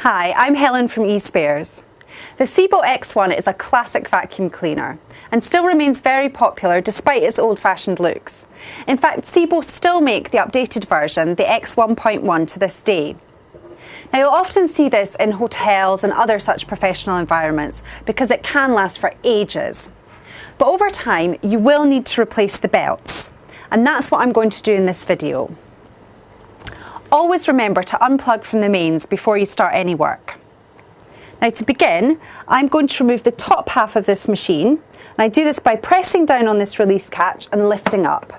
Hi, I'm Helen from eSpares. The Sebo X1 is a classic vacuum cleaner and still remains very popular despite its old-fashioned looks. In fact, Sebo still make the updated version, the X1.1, to this day. Now, you'll often see this in hotels and other such professional environments because it can last for ages. But over time, you will need to replace the belts, and that's what I'm going to do in this video. Always remember to unplug from the mains before you start any work. Now, to begin, I'm going to remove the top half of this machine, and I do this by pressing down on this release catch and lifting up.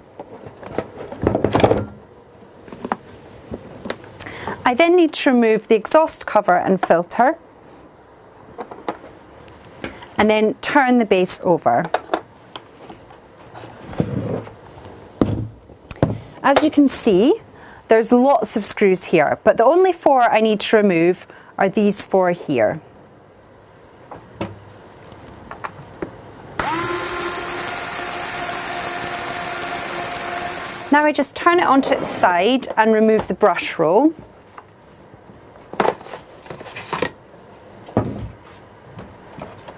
I then need to remove the exhaust cover and filter, and then turn the base over. As you can see, there's lots of screws here, but the only four I need to remove are these four here. Now I just turn it onto its side and remove the brush roll.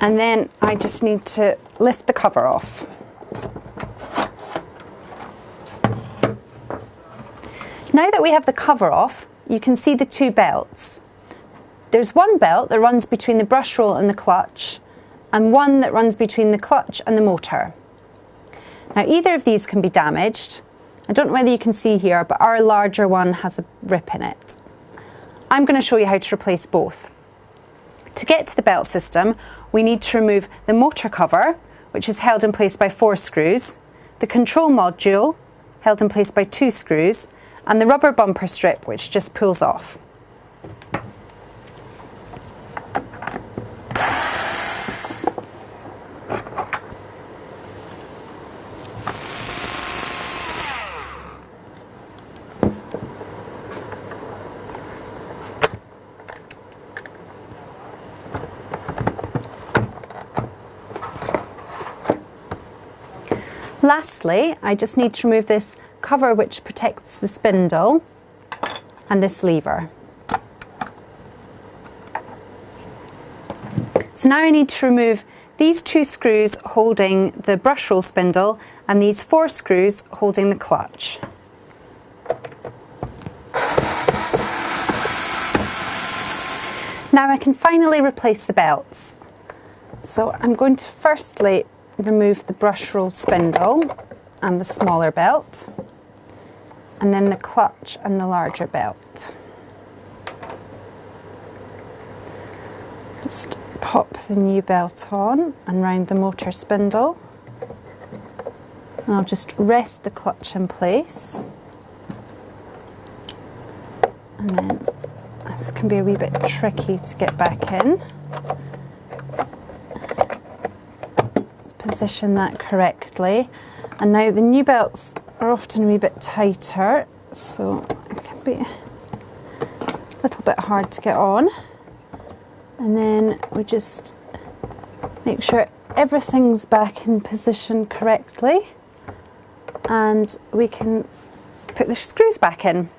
And then I just need to lift the cover off. Now that we have the cover off, you can see the two belts. There's one belt that runs between the brush roll and the clutch, and one that runs between the clutch and the motor. Now, either of these can be damaged. I don't know whether you can see here, but our larger one has a rip in it. I'm going to show you how to replace both. To get to the belt system, we need to remove the motor cover, which is held in place by 4 screws, the control module, held in place by 2 screws, and the rubber bumper strip, which just pulls off. Lastly, I just need to remove this cover which protects the spindle and this lever. So now I need to remove these 2 screws holding the brush roll spindle and these 4 screws holding the clutch. Now I can finally replace the belts. So I'm going to firstly remove the brush roll spindle and the smaller belt, and then the clutch and the larger belt. Just pop the new belt on and round the motor spindle, and I'll just rest the clutch in place, and then this can be a wee bit tricky to get back in. Position that correctly, and now the new belts are often a wee bit tighter, so it can be a little bit hard to get on. And then we just make sure everything's back in position correctly, and we can put the screws back in.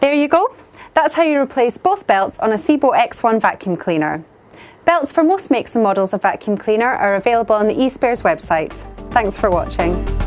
There you go. That's how you replace both belts on a Sebo X1 vacuum cleaner. Belts for most makes and models of vacuum cleaner are available on the eSpares website. Thanks for watching.